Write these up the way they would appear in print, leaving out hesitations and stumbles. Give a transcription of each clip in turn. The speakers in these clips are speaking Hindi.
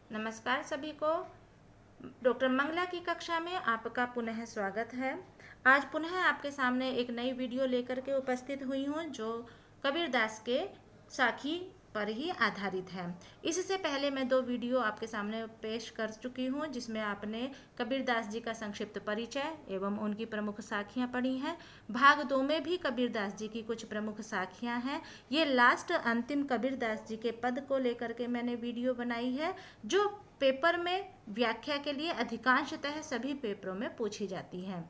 नमस्कार सभी को। डॉक्टर मंगला की कक्षा में आपका पुनः स्वागत है। आज पुनः आपके सामने एक नई वीडियो लेकर के उपस्थित हुई हूँ जो कबीरदास के साखी पर ही आधारित है। इससे पहले मैं 2 वीडियो आपके सामने पेश कर चुकी हूँ जिसमें आपने कबीरदास जी का संक्षिप्त परिचय एवं उनकी प्रमुख साखियाँ पढ़ी हैं। भाग 2 में भी कबीरदास जी की कुछ प्रमुख साखियाँ हैं। ये लास्ट अंतिम कबीरदास जी के पद को लेकर के मैंने वीडियो बनाई है जो पेपर में व्याख्या के लिए अधिकांशतः सभी पेपरों में पूछी जाती हैं,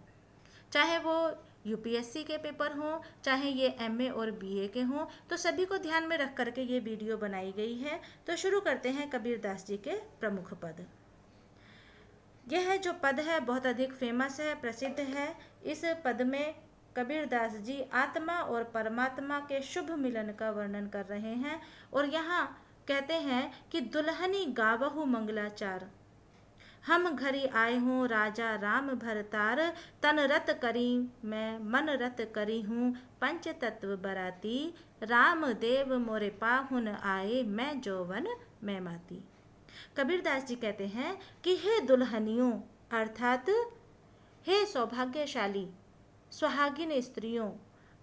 चाहे वो यूपीएससी के पेपर हों, चाहे ये एमए और बीए के हों, तो सभी को ध्यान में रख करके ये वीडियो बनाई गई है। तो शुरू करते हैं कबीरदास जी के प्रमुख पद। यह जो पद है बहुत अधिक फेमस है, प्रसिद्ध है। इस पद में कबीरदास जी आत्मा और परमात्मा के शुभ मिलन का वर्णन कर रहे हैं और यहाँ कहते हैं कि दुल्हनी गावहु मंगलाचार, हम घरी आए हूँ राजा राम भरतार, तन रत करी मैं मन रत करी हूँ पंच तत्व बराती, राम देव मोरे पाहुन आए मैं जोवन मैं माती। कबीरदास जी कहते हैं कि हे दुल्हनियों अर्थात हे सौभाग्यशाली सुहागिन स्त्रियों,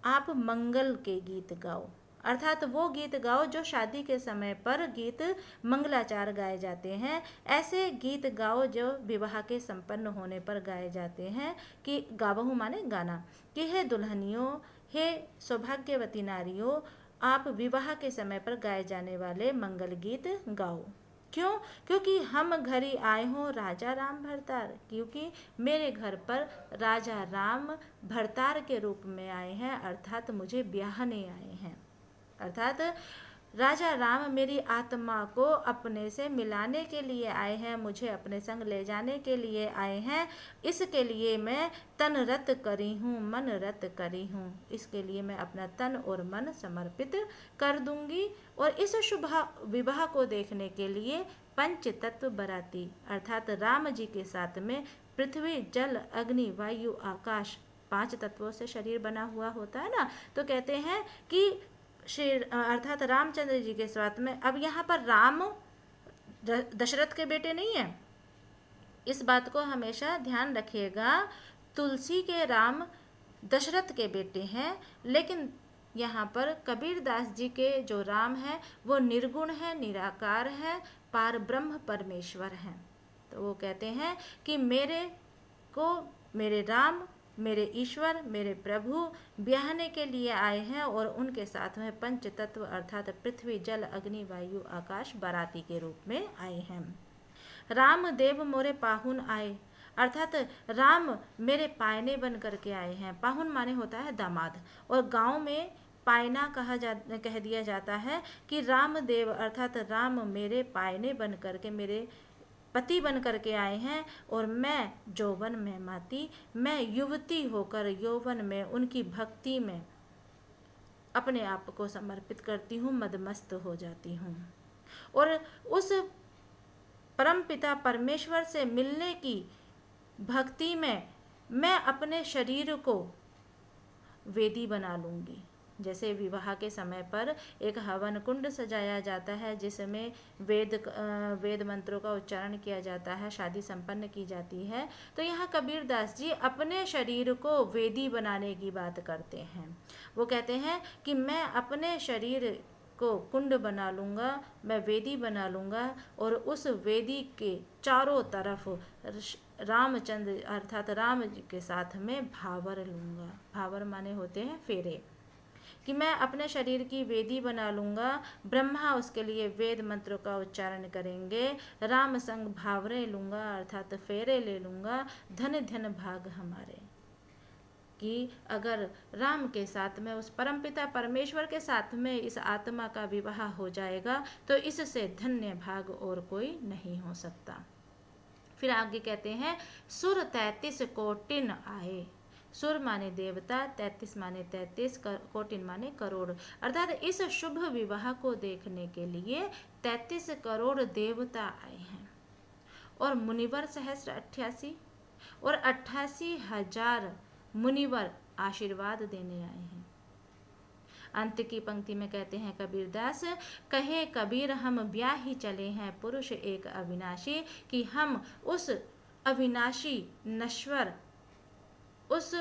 आप मंगल के गीत गाओ, अर्थात वो गीत गाओ जो शादी के समय पर गीत मंगलाचार गाए जाते हैं। ऐसे गीत गाओ जो विवाह के संपन्न होने पर गाए जाते हैं। कि गावहु माने गाना, कि हे दुल्हनियों, हे सौभाग्यवती नारियों, आप विवाह के समय पर गाए जाने वाले मंगल गीत गाओ। क्यों? क्योंकि हम घरी आए हों राजा राम भरतार, क्योंकि मेरे घर पर राजा राम भरतार के रूप में आए हैं, अर्थात मुझे ब्याहने आए हैं। अर्थात राजा राम मेरी आत्मा को अपने से मिलाने के लिए आए हैं, मुझे अपने संग ले जाने के लिए आए हैं। इसके लिए मैं तन रत करी हूँ, मन रत करी हूँ। इसके लिए मैं अपना तन और मन समर्पित कर दूंगी। और इस शुभ विवाह को देखने के लिए पंच तत्व बराती, अर्थात राम जी के साथ में पृथ्वी जल अग्नि वायु आकाश 5 तत्वों से शरीर बना हुआ होता है ना। तो कहते हैं कि श्री अर्थात रामचंद्र जी के साथ में, अब यहाँ पर राम दशरथ के बेटे नहीं है, इस बात को हमेशा ध्यान रखिएगा। तुलसी के राम दशरथ के बेटे हैं, लेकिन यहाँ पर कबीरदास जी के जो राम है वो निर्गुण है, निराकार है, पार ब्रह्म परमेश्वर हैं। तो वो कहते हैं कि मेरे राम, मेरे ईश्वर, मेरे प्रभु ब्याहने के लिए आए हैं और उनके साथ में पंच तत्व अर्थात पृथ्वी जल अग्नि वायु आकाश बाराती के रूप में आए हैं। राम देव मोरे पाहुन आए, अर्थात राम मेरे पायने बन करके आए हैं। पाहुन माने होता है दामाद, और गांव में पायना कह दिया जाता है कि रामदेव अर्थात राम मेरे पायने बन करके, मेरे पति बन करके आए हैं। और मैं जौवन में माती, मैं युवती होकर यौवन में उनकी भक्ति में अपने आप को समर्पित करती हूँ, मदमस्त हो जाती हूँ। और उस परमपिता परमेश्वर से मिलने की भक्ति में मैं अपने शरीर को वेदी बना लूँगी। जैसे विवाह के समय पर एक हवन कुंड सजाया जाता है जिसमें वेद मंत्रों का उच्चारण किया जाता है, शादी संपन्न की जाती है। तो यहाँ कबीरदास जी अपने शरीर को वेदी बनाने की बात करते हैं। वो कहते हैं कि मैं अपने शरीर को कुंड बना लूँगा, मैं वेदी बना लूँगा और उस वेदी के चारों तरफ रामचंद्र अर्थात राम जी के साथ में भावर लूँगा। भावर माने होते हैं फेरे, कि मैं अपने शरीर की वेदी बना लूँगा। ब्रह्मा उसके लिए वेद मंत्रों का उच्चारण करेंगे, राम संग भावरे लूँगा अर्थात फेरे ले लूँगा, धन धन भाग हमारे। कि अगर राम के साथ में, उस परमपिता परमेश्वर के साथ में इस आत्मा का विवाह हो जाएगा तो इससे धन्य भाग और कोई नहीं हो सकता। फिर आगे कहते हैं सुर 33 कोटिन आए। सुर माने देवता, 33 माने 33, कोटिन माने करोड़, अर्थात इस शुभ विवाह को देखने के लिए 33 करोड़ देवता आए हैं। और मुनिवर सहस्र 88 और 88,000 मुनिवर आशीर्वाद देने आए हैं। अंत की पंक्ति में कहते हैं कबीरदास, कहे कबीर हम ब्याही चले हैं पुरुष एक अविनाशी, कि हम उस अविनाशी नश्वर उस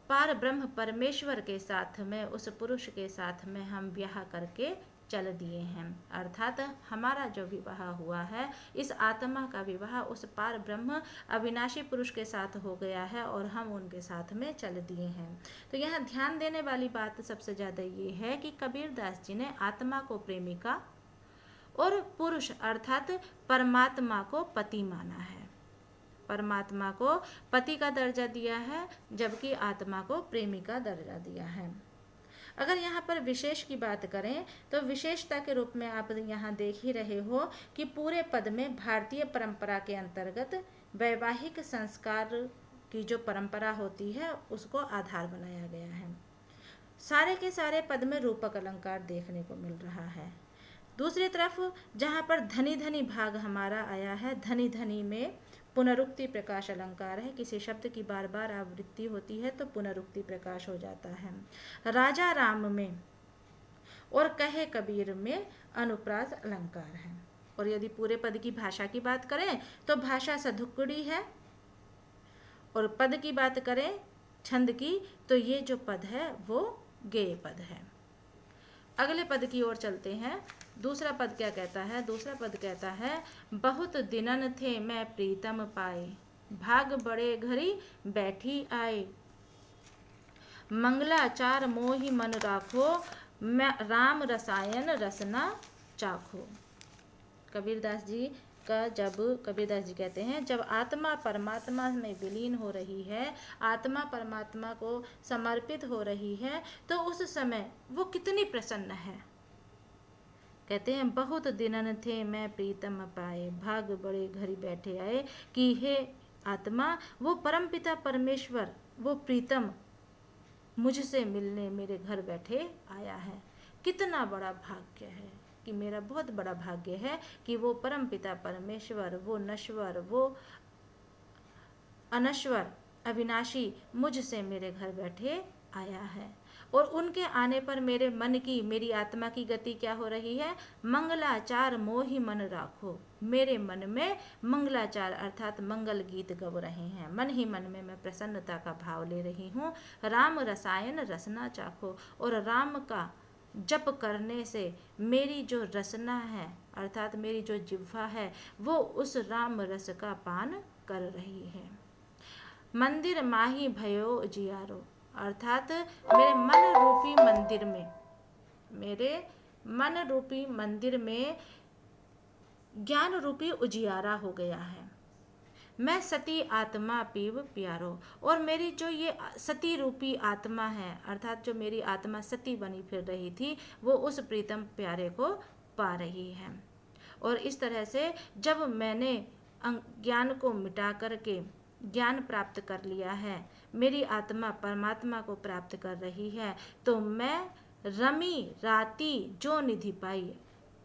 पार ब्रह्म परमेश्वर के साथ में, उस पुरुष के साथ में हम ब्याह करके चल दिए हैं। अर्थात हमारा जो विवाह हुआ है, इस आत्मा का विवाह उस पार ब्रह्म अविनाशी पुरुष के साथ हो गया है और हम उनके साथ में चल दिए हैं। तो यहाँ ध्यान देने वाली बात सबसे ज़्यादा ये है कि कबीरदास जी ने आत्मा को प्रेमिका और पुरुष अर्थात परमात्मा को पति माना है। परमात्मा को पति का दर्जा दिया है, जबकि आत्मा को प्रेमी का दर्जा दिया है। अगर यहाँ पर विशेष की बात करें तो विशेषता के रूप में आप यहाँ देख ही रहे हो कि पूरे पद में भारतीय परंपरा के अंतर्गत वैवाहिक संस्कार की जो परंपरा होती है उसको आधार बनाया गया है। सारे के सारे पद में रूपक अलंकार देखने को मिल रहा है। दूसरी तरफ जहाँ पर धनी धनी भाग हमारा आया है, धनी धनी में पुनरुक्ति प्रकाश अलंकार है। किसी शब्द की बार बार आवृत्ति होती है तो पुनरुक्ति प्रकाश हो जाता है। राजा राम में और कहे कबीर में अनुप्रास अलंकार है। और यदि पूरे पद की भाषा की बात करें तो भाषा सधुक्कड़ी है, और पद की बात करें छंद की तो ये जो पद है वो गेय पद है। अगले पद की ओर चलते हैं। दूसरा पद क्या कहता है? दूसरा पद कहता है, बहुत दिनन थे मैं प्रीतम पाए, भाग बड़े घड़ी बैठी आए, मंगलाचार मोहि मन राखो, मैं राम रसायन रसना चाखो। कबीरदास जी कहते हैं जब आत्मा परमात्मा में विलीन हो रही है, आत्मा परमात्मा को समर्पित हो रही है, तो उस समय वो कितनी प्रसन्न है। कहते हैं बहुत दिनन थे मैं प्रीतम पाए, भाग बड़े घड़ी बैठे आए, कि हे आत्मा वो परमपिता परमेश्वर वो प्रीतम मुझसे मिलने मेरे घर बैठे आया है। कितना बड़ा भाग्य है कि मेरा बहुत बड़ा भाग्य है कि वो परमपिता परमेश्वर, वो नश्वर, वो अनश्वर अविनाशी मुझसे मेरे घर बैठे आया है। और उनके आने पर मेरे मन की, मेरी आत्मा की गति क्या हो रही है? मंगलाचार मोहि मन राखो। मेरे मन में मंगलाचार अर्थात मंगल गीत गव रहे हैं। मन ही मन में मैं प्रसन्नता का भाव ले रही हूँ। राम रसायन रसना चाखो। और राम का जप करने से मेरी जो रसना है अर्थात मेरी जो जिह्वा है वो उस राम रस का पान कर रही है। मंदिर माही भयो उजियारो अर्थात मेरे मन रूपी मंदिर में ज्ञान रूपी उजियारा हो गया है। मैं सती आत्मा पीव प्यारो। और मेरी जो ये सती रूपी आत्मा है अर्थात जो मेरी आत्मा सती बनी फिर रही थी वो उस प्रीतम प्यारे को पा रही है। और इस तरह से जब मैंने ज्ञान को मिटा करके ज्ञान प्राप्त कर लिया है, मेरी आत्मा परमात्मा को प्राप्त कर रही है, तो मैं रमी राती जो निधि पाई,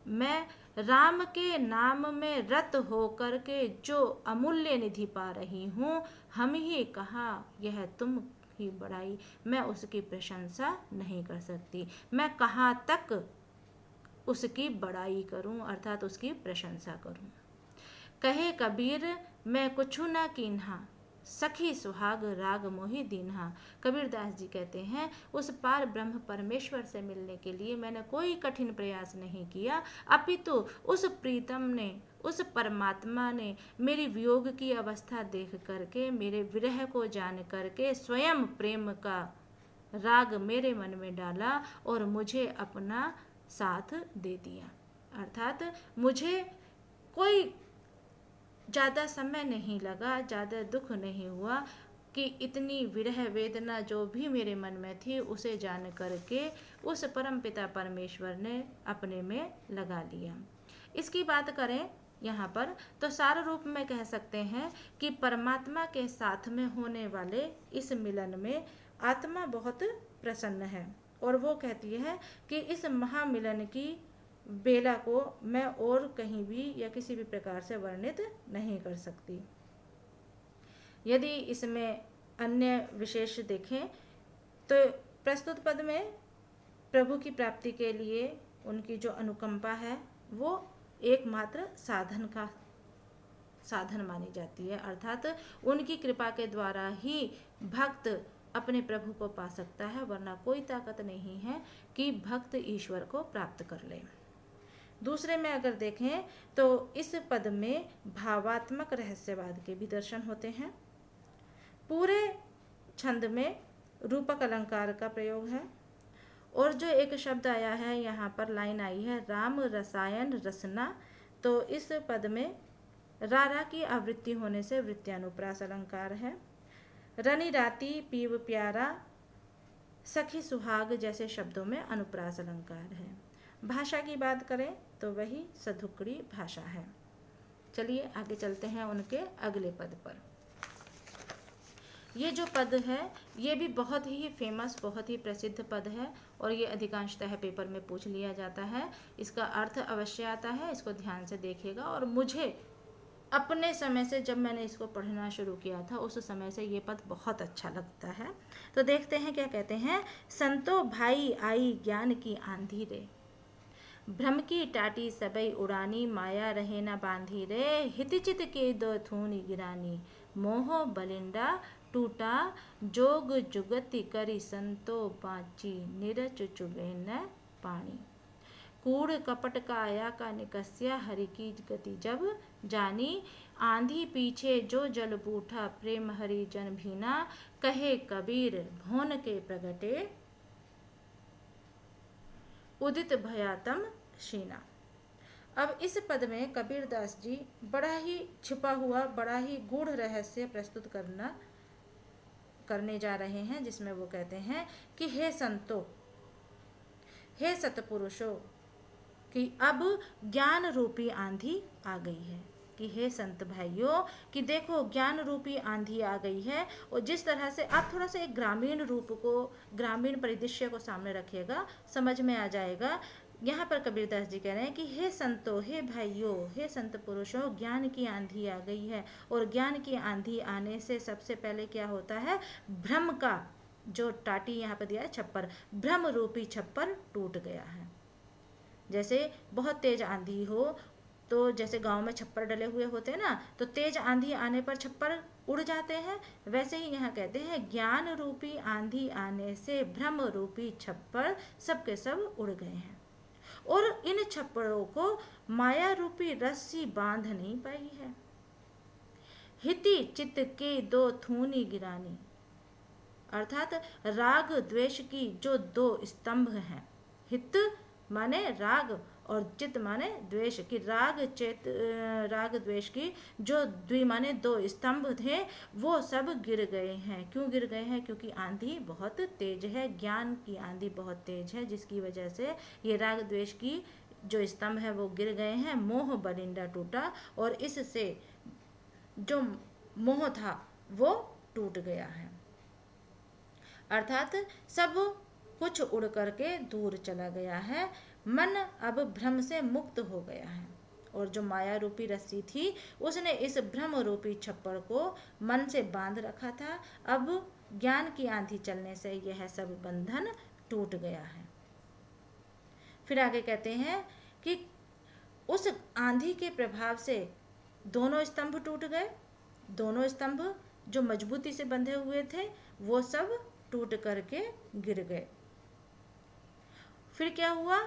मैं राम के नाम में रत होकर के जो अमूल्य निधि पा रही हूँ, हम ही कहा यह तुम ही बड़ाई, मैं उसकी प्रशंसा नहीं कर सकती। मैं कहाँ तक उसकी बड़ाई करूँ अर्थात उसकी प्रशंसा करूँ। कहे कबीर मैं कुछु न कीन्हा, सखी सुहाग राग मोहि दीन्हा। कबीरदास जी कहते हैं उस पार ब्रह्म परमेश्वर से मिलने के लिए मैंने कोई कठिन प्रयास नहीं किया, अपितु उस प्रीतम ने, उस परमात्मा ने मेरी वियोग की अवस्था देख करके, मेरे विरह को जान करके स्वयं प्रेम का राग मेरे मन में डाला और मुझे अपना साथ दे दिया। अर्थात मुझे कोई ज़्यादा समय नहीं लगा, ज़्यादा दुख नहीं हुआ कि इतनी विरह वेदना जो भी मेरे मन में थी उसे जान करके उस परमपिता परमेश्वर ने अपने में लगा लिया। इसकी बात करें यहाँ पर तो सार रूप में कह सकते हैं कि परमात्मा के साथ में होने वाले इस मिलन में आत्मा बहुत प्रसन्न है और वो कहती है कि इस महामिलन की बेला को मैं और कहीं भी या किसी भी प्रकार से वर्णित नहीं कर सकती। यदि इसमें अन्य विशेष देखें तो प्रस्तुत पद में प्रभु की प्राप्ति के लिए उनकी जो अनुकंपा है वो एकमात्र साधन मानी जाती है। अर्थात उनकी कृपा के द्वारा ही भक्त अपने प्रभु को पा सकता है, वरना कोई ताकत नहीं है कि भक्त ईश्वर को प्राप्त कर ले। दूसरे में अगर देखें तो इस पद में भावात्मक रहस्यवाद के भी दर्शन होते हैं। पूरे छंद में रूपक अलंकार का प्रयोग है और जो एक शब्द आया है, यहाँ पर लाइन आई है राम रसायन रसना, तो इस पद में रारा की आवृत्ति होने से वृत्त्यानुप्रास अलंकार है। रनि राति पीव प्यारा सखी सुहाग जैसे शब्दों में अनुप्रास अलंकार है। भाषा की बात करें तो वही सधुकड़ी भाषा है। चलिए आगे चलते हैं उनके अगले पद पर। ये जो पद है ये भी बहुत ही फेमस, बहुत ही प्रसिद्ध पद है और ये अधिकांशतः पेपर में पूछ लिया जाता है। इसका अर्थ अवश्य आता है, इसको ध्यान से देखिएगा। और मुझे अपने समय से जब मैंने इसको पढ़ना शुरू किया था उस समय से ये पद बहुत अच्छा लगता है। तो देखते हैं क्या कहते हैं। संतो भाई आई ज्ञान की आंधी रे, भ्रम की टाटी सबई उड़ानी, माया रहे न बांधी रे, हितचित के दो थूनी गिरानी, मोह बलिंडा टूटा जोग जुगति करी, संतो बाची निरच चुगे न पानी, कूड़ कपट काया का निकस्या, हरि की गति जब जानी, आंधी पीछे जो जल बूठा, प्रेम हरि जन भीना, कहे कबीर भोन के प्रगटे, उदित भयातम शीना। अब इस पद में कबीरदास जी बड़ा ही छिपा हुआ, बड़ा ही गूढ़ रहस्य प्रस्तुत करने जा रहे हैं, जिसमें वो कहते हैं कि हे संतो, हे सतपुरुषों, कि अब ज्ञान रूपी आंधी आ गई है। कि हे संत भाइयों, कि देखो ज्ञान रूपी आंधी आ गई है। और जिस तरह से आप थोड़ा सा एक ग्रामीण रूप को, ग्रामीण परिदृश्य को सामने रखिएगा, समझ में आ जाएगा। यहाँ पर कबीरदास जी कह रहे हैं कि हे संतो, हे भाइयों, हे संत पुरुषों, ज्ञान की आंधी आ गई है। और ज्ञान की आंधी आने से सबसे पहले क्या होता है, भ्रम का जो टाटी यहाँ पर दिया है छप्पर, भ्रम रूपी छप्पर टूट गया है। जैसे बहुत तेज आंधी हो तो जैसे गांव में छप्पर डले हुए होते हैं ना, तो तेज आंधी आने पर छप्पर उड़ जाते हैं। वैसे ही यहाँ कहते हैं ज्ञान रूपी आंधी आने से भ्रम रूपी छप्पर सबके सब उड़ गए हैं और इन छप्परों को माया रूपी रस्सी बांध नहीं पाई है। हिति चित्त के दो थूनी गिरानी, अर्थात राग द्वेष की जो दो स्तंभ हैं। हित माने राग और चित्त माने द्वेष, की राग द्वेष की जो माने दो स्तंभ थे वो सब गिर गए हैं। क्यों गिर गए हैं? क्योंकि आंधी बहुत तेज है, ज्ञान की आंधी बहुत तेज है, जिसकी वजह से ये राग द्वेष की जो स्तंभ है वो गिर गए हैं। मोह बलिंडा टूटा, और इससे जो मोह था वो टूट गया है। अर्थात सब कुछ उड़ करके दूर चला गया है। मन अब भ्रम से मुक्त हो गया है और जो माया रूपी रस्सी थी उसने इस भ्रम रूपी छप्पर को मन से बांध रखा था। अब ज्ञान की आंधी चलने से यह सब बंधन टूट गया है। फिर आगे कहते हैं कि उस आंधी के प्रभाव से दोनों स्तंभ टूट गए। दोनों स्तंभ जो मजबूती से बंधे हुए थे वो सब टूट करके गिर गए। फिर क्या हुआ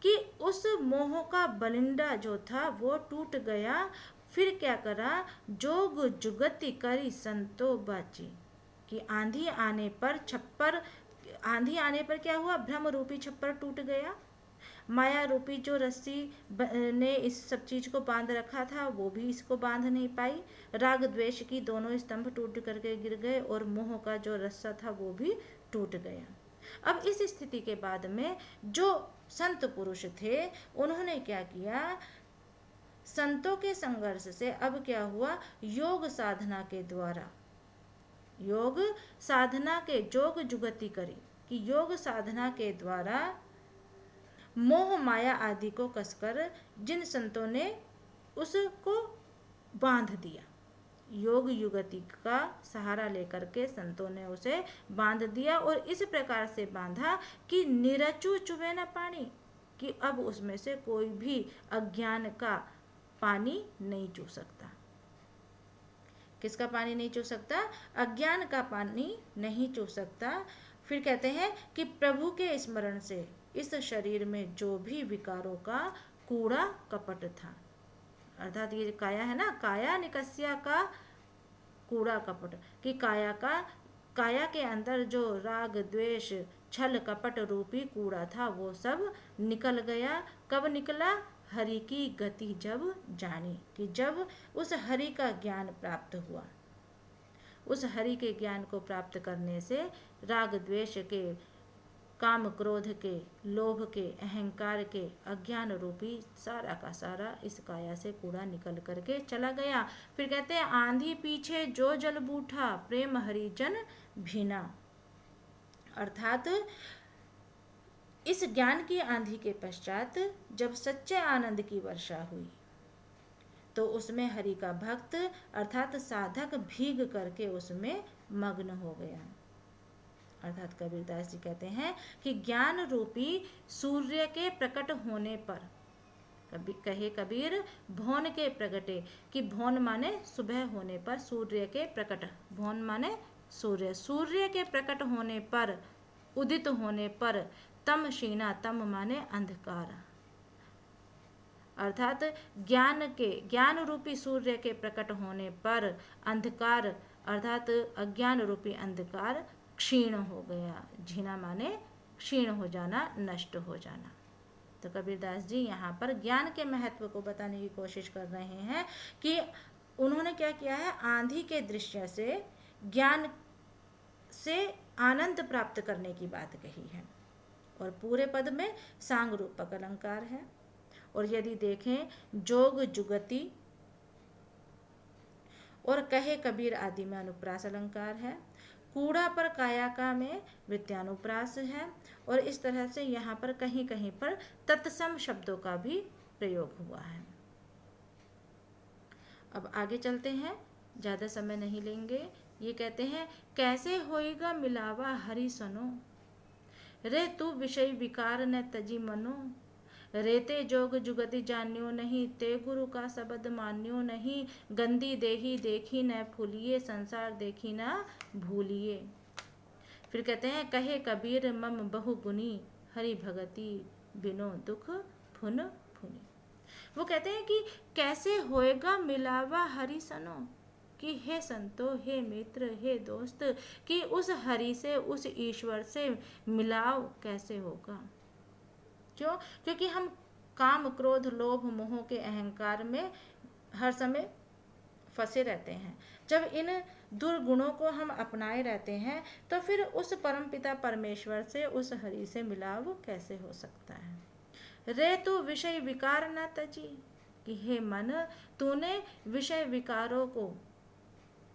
कि उस मोह का बलिंडा जो था वो टूट गया। फिर क्या करा, जोग जुगति करी संतो बाची, कि आंधी आने पर क्या हुआ, भ्रम रूपी छप्पर टूट गया। माया रूपी जो रस्सी ने इस सब चीज को बांध रखा था वो भी इसको बांध नहीं पाई। राग द्वेष की दोनों स्तंभ टूट करके गिर गए और मोह का जो रस्सा था वो भी टूट गया। अब इस स्थिति के बाद में जो संत पुरुष थे उन्होंने क्या किया, संतों के संघर्ष से अब क्या हुआ, योग साधना के द्वारा, योग साधना के जोग जुगति करी, कि योग साधना के द्वारा मोह माया आदि को कसकर जिन संतों ने उसको बांध दिया, योग युगति का सहारा लेकर के संतों ने उसे बांध दिया, और इस प्रकार से बांधा कि निरचु चुवे न पानी, कि अब उसमें से कोई भी अज्ञान का पानी नहीं चू सकता। किसका पानी नहीं चू सकता? अज्ञान का पानी नहीं चू सकता। फिर कहते हैं कि प्रभु के स्मरण से इस शरीर में जो भी विकारों का कूड़ा कपट था, अर्थात ये काया है ना, काया निकस्या का कूड़ा कपट, कि काया के अंदर जो राग द्वेष छल कपट रूपी कूड़ा था वो सब निकल गया। कब निकला? हरि की गति जब जानी, कि जब उस हरि का ज्ञान प्राप्त हुआ। उस हरि के ज्ञान को प्राप्त करने से राग द्वेष के, काम क्रोध के, लोभ के, अहंकार के, अज्ञान रूपी सारा का सारा इस काया से कूड़ा निकल करके चला गया। फिर कहते हैं आंधी पीछे जो जल बूठा, प्रेम हरिजन भीना, अर्थात इस ज्ञान की आंधी के पश्चात जब सच्चे आनंद की वर्षा हुई तो उसमें हरि का भक्त अर्थात साधक भीग करके उसमें मग्न हो गया। अर्थात कबीरदास जी कहते हैं कि ज्ञान रूपी सूर्य के प्रकट होने पर, कहे कबीर भौन के प्रगटे, कि भौन माने सुबह होने पर, सूर्य के प्रकट, भौन माने सूर्य, सूर्य के प्रकट होने पर, उदित होने पर, तम शीना, तम माने अंधकार, अर्थात ज्ञान रूपी सूर्य के प्रकट होने पर अंधकार अर्थात अज्ञान रूपी अंधकार क्षीण हो गया। झीना माने क्षीण हो जाना, नष्ट हो जाना। तो कबीरदास जी यहाँ पर ज्ञान के महत्व को बताने की कोशिश कर रहे हैं कि उन्होंने क्या किया है, आंधी के दृश्य से ज्ञान से आनंद प्राप्त करने की बात कही है। और पूरे पद में सांग रूपक अलंकार है। और यदि देखें जोग जुगति और कहे कबीर आदि में अनुप्रास अलंकार है। कूड़ा पर कायाका में वृत्यानुप्रास है। और इस तरह से यहाँ पर कहीं कहीं पर तत्सम शब्दों का भी प्रयोग हुआ है। अब आगे चलते हैं, ज़्यादा समय नहीं लेंगे। ये कहते हैं कैसे होएगा मिलावा हरि सनो, रे तू विषय विकार न तजी मनो, रेते जोग जुगति जान्यो नहीं, ते गुरु का शब्द मान्यो नहीं, गंदी देही देखी न फूलिए, संसार देखी न भूलिए। फिर कहते हैं कहे कबीर मम बहु गुनी, हरि भगति बिनो दुख फुन फुनी। वो कहते हैं कि कैसे होएगा मिलावा हरि सनो, कि हे संतो, हे मित्र, हे दोस्त, कि उस हरि से, उस ईश्वर से मिलाव कैसे होगा। क्यों? क्योंकि हम काम क्रोध लोभ मोह के अहंकार में हर समय फंसे रहते हैं। जब इन दुर्गुणों को हम अपनाए रहते हैं तो फिर उस परमपिता परमेश्वर से, उस हरि से मिलाव कैसे हो सकता है। रे तू विषय विकार न तजी, कि हे मन, तूने विषय विकारों को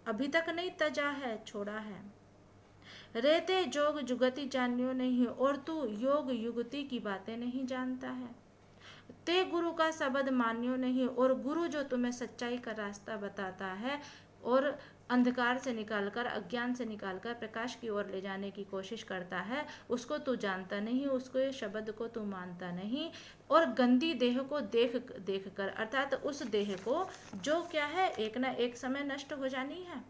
अभी तक नहीं तजा है, छोड़ा है। रेते जोग जुगति जान्यो नहीं, और तू योग युगति की बातें नहीं जानता है। ते गुरु का शब्द मान्यो नहीं, और गुरु जो तुम्हें सच्चाई का रास्ता बताता है और अंधकार से निकालकर, अज्ञान से निकालकर प्रकाश की ओर ले जाने की कोशिश करता है, उसको तू जानता नहीं, उसको शब्द को तू मानता नहीं। और गंदी देह को देख कर, अर्थात उस देह को जो क्या है एक ना एक समय नष्ट हो जानी है।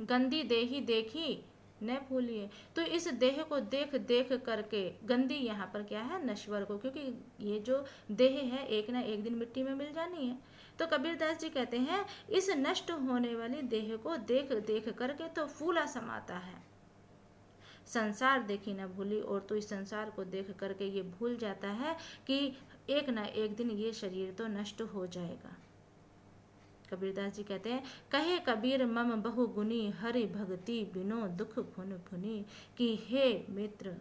गंदी देही देखी न भूलिए, तो इस देह को देख करके, गंदी यहाँ पर क्या है, नश्वर को, क्योंकि ये जो देह है एक ना एक दिन मिट्टी में मिल जानी है। तो कबीरदास जी कहते हैं इस नष्ट होने वाली देह को देख करके तो फूला समाता है। संसार देखी न भूली, और तो इस संसार को देख करके ये भूल जाता है कि एक ना एक दिन ये शरीर तो नष्ट हो जाएगा। कबीरदास जी कहते हैं कहे कबीर मम बहु गुनी, हरि भक्ति बिनो दुख फुन फुनी, कि हे मित्र,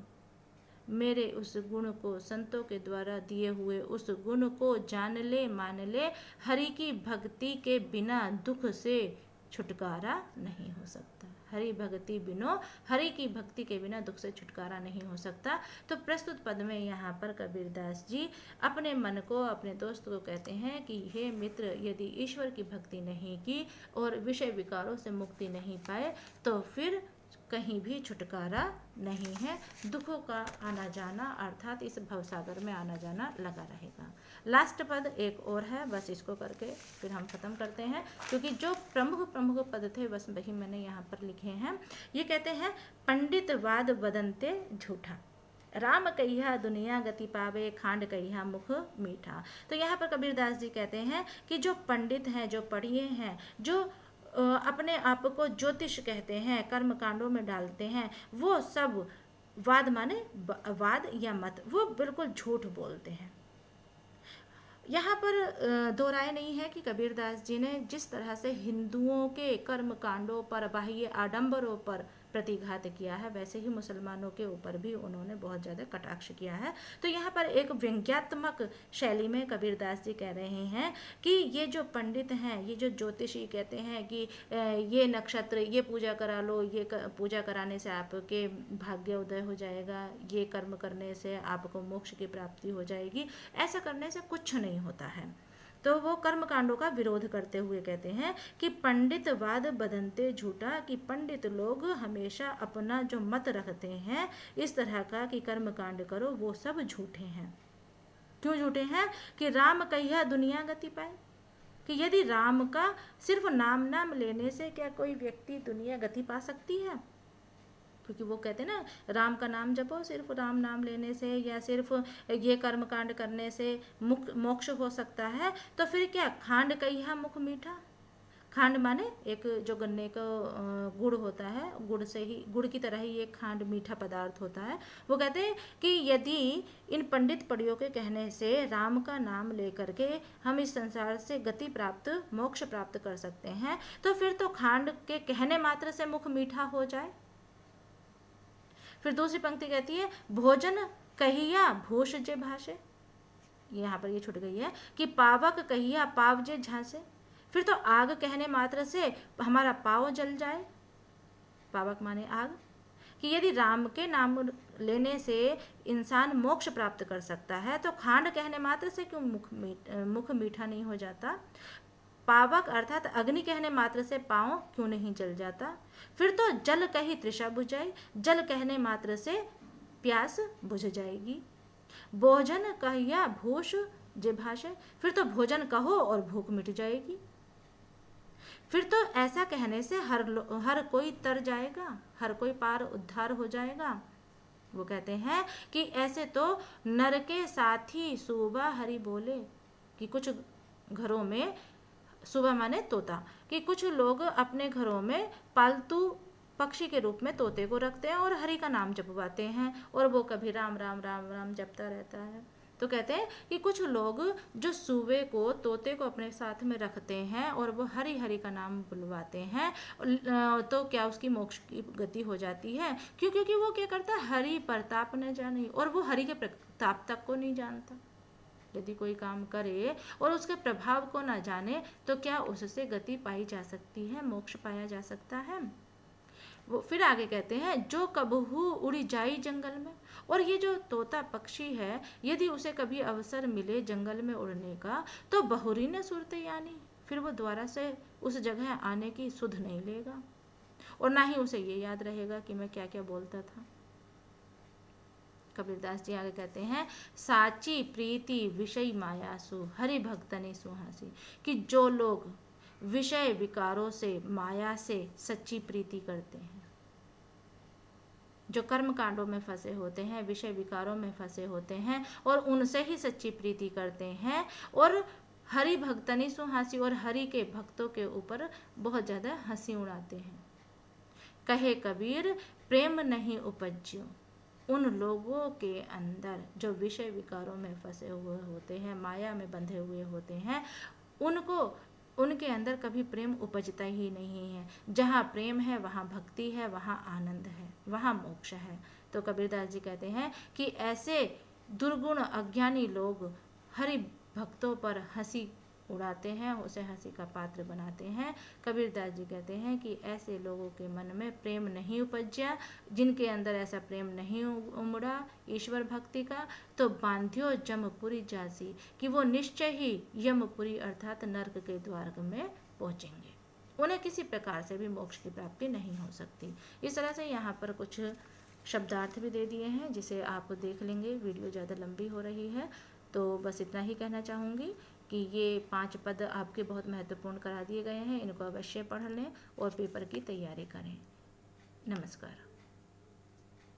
मेरे उस गुण को, संतों के द्वारा दिए हुए उस गुण को जान ले, मान ले। हरि की भक्ति के बिना दुख से छुटकारा नहीं हो सकता। हरि भक्ति बिनो, हरि की भक्ति के बिना दुख से छुटकारा नहीं हो सकता। तो प्रस्तुत पद में यहाँ पर कबीरदास जी अपने मन को, अपने दोस्त को कहते हैं कि हे मित्र, यदि ईश्वर की भक्ति नहीं की और विषय विकारों से मुक्ति नहीं पाए तो फिर कहीं भी छुटकारा नहीं है, दुखों का आना जाना अर्थात इस भवसागर में आना जाना लगा रहेगा। लास्ट पद एक और है, बस इसको करके फिर हम खत्म करते हैं, क्योंकि जो प्रमुख प्रमुख पद थे बस वही मैंने यहाँ पर लिखे हैं। ये कहते हैं पंडित वाद बदनते झूठा, राम कहिया दुनिया गति पावे, खांड कहिया मुख मीठा। तो यहाँ पर कबीरदास जी कहते हैं कि जो पंडित हैं, जो पढ़िए हैं, जो अपने आप को ज्योतिष कहते हैं, कर्म कांडों में डालते हैं, वो सब वाद माने वाद या मत, वो बिल्कुल झूठ बोलते हैं। यहाँ पर दो राय नहीं है कि कबीरदास जी ने जिस तरह से हिंदुओं के कर्म कांडों पर, बाह्य आडंबरों पर प्रतिघात किया है, वैसे ही मुसलमानों के ऊपर भी उन्होंने बहुत ज़्यादा कटाक्ष किया है। तो यहाँ पर एक व्यंग्यात्मक शैली में कबीरदास जी कह रहे हैं कि ये जो पंडित हैं, ये जो ज्योतिषी कहते हैं कि ये नक्षत्र, ये पूजा करा लो, ये पूजा कराने से आपके भाग्य उदय हो जाएगा, ये कर्म करने से आपको मोक्ष की प्राप्ति हो जाएगी, ऐसा करने से कुछ नहीं होता है। तो वो कर्म कांडों का विरोध करते हुए कहते हैं कि पंडित वाद बदनते झूठा, कि पंडित लोग हमेशा अपना जो मत रखते हैं इस तरह का कि कर्म कांड करो, वो सब झूठे हैं। क्यों झूठे हैं? कि राम कहिया दुनिया गति पाए, कि यदि राम का सिर्फ नाम लेने से क्या कोई व्यक्ति दुनिया गति पा सकती है? क्योंकि वो कहते हैं ना, राम का नाम जपो, सिर्फ राम नाम लेने से या सिर्फ ये कर्म कांड करने से मोक्ष हो सकता है। तो फिर क्या खांड कहिया मुख मीठा, खांड माने एक जो गन्ने का गुड़ होता है, गुड़ से ही, गुड़ की तरह ही एक खांड मीठा पदार्थ होता है। वो कहते हैं कि यदि इन पंडित पढ़ियों के कहने से राम का नाम लेकर के हम इस संसार से गति प्राप्त, मोक्ष प्राप्त कर सकते हैं, तो फिर तो खांड के कहने मात्र से मुख मीठा हो जाए। फिर दूसरी पंक्ति कहती है भोजन कहिया भूष जे भाषे, यहाँ पर ये छूट गई है, कि पावक कहिया पाव जे झांसे, फिर तो आग कहने मात्र से हमारा पाव जल जाए, पावक माने आग, कि यदि राम के नाम लेने से इंसान मोक्ष प्राप्त कर सकता है तो खांड कहने मात्र से क्यों मुख मीठा नहीं हो जाता, पावक अर्थात अग्नि कहने मात्र से पांव क्यों नहीं जल जाता, फिर तो जल कही तृषा बुझाई, जल कहने मात्र से प्यास बुझ जाएगी, भोजन कहिया भूष जे भाषे, फिर तो भोजन कहो और भूख मिट जाएगी, फिर तो ऐसा कहने से हर कोई तर जाएगा, हर कोई पार उद्धार हो जाएगा। वो कहते हैं कि ऐसे तो नर के साथी सुबह हरि बोले, कि कुछ घरों में, सुबह माने तोता, कि कुछ लोग अपने घरों में पालतू पक्षी के रूप में तोते को रखते हैं और हरि का नाम जपवाते हैं, और वो कभी राम राम राम राम जपता रहता है। तो कहते हैं कि कुछ लोग जो सुबह को, तोते को अपने साथ में रखते हैं और वो हरि हरि का नाम बुलवाते हैं, तो क्या उसकी मोक्ष की गति हो जाती है? क्यों? क्योंकि वो क्या करता है, हरि प्रताप न जाने, और वो हरि के प्रताप तक को नहीं जानता। यदि कोई काम करे और उसके प्रभाव को ना जाने तो क्या उससे गति पाई जा सकती है, मोक्ष पाया जा सकता है? वो फिर आगे कहते हैं जो कबहू उड़ी जाई जंगल में, और ये जो तोता पक्षी है यदि उसे कभी अवसर मिले जंगल में उड़ने का तो बहुरी न सुरते, यानी फिर वो दोबारा से उस जगह आने की सुध नहीं लेगा और ना ही उसे ये याद रहेगा कि मैं क्या क्या बोलता था। कबीरदास जी आगे कहते हैं साची प्रीति विषय मायासु हरि भक्तनि सुहासी, कि जो लोग विषय विकारों से, माया से सच्ची प्रीति करते हैं, जो कर्म कांडों में फंसे होते हैं, विषय विकारों में फंसे होते हैं और उनसे ही सच्ची प्रीति करते हैं, और हरि भक्तनि सुहासी, और हरि के भक्तों के ऊपर बहुत ज़्यादा हंसी उड़ाते हैं। कहे कबीर प्रेम नहीं उपज्यो, उन लोगों के अंदर जो विषय विकारों में फंसे हुए होते हैं, माया में बंधे हुए होते हैं, उनके अंदर कभी प्रेम उपजता ही नहीं है। जहाँ प्रेम है वहाँ भक्ति है, वहाँ आनंद है, वहाँ मोक्ष है। तो कबीरदास जी कहते हैं कि ऐसे दुर्गुण अज्ञानी लोग हरि भक्तों पर हंसी उड़ाते हैं, उसे हंसी का पात्र बनाते हैं। कबीरदास जी कहते हैं कि ऐसे लोगों के मन में प्रेम नहीं उपज्या, जिनके अंदर ऐसा प्रेम नहीं उमड़ा ईश्वर भक्ति का, तो बांध्यो जमपुरी जासी, कि वो निश्चय ही यमपुरी अर्थात नर्क के द्वार में पहुंचेंगे। उन्हें किसी प्रकार से भी मोक्ष की प्राप्ति नहीं हो सकती। इस तरह से यहाँ पर कुछ शब्दार्थ भी दे दिए हैं, जिसे आप देख लेंगे। वीडियो ज़्यादा लंबी हो रही है, तो बस इतना ही कहना चाहूँगी कि ये 5 पद आपके बहुत महत्वपूर्ण करा दिए गए हैं। इनको अवश्य पढ़ लें और पेपर की तैयारी करें। नमस्कार।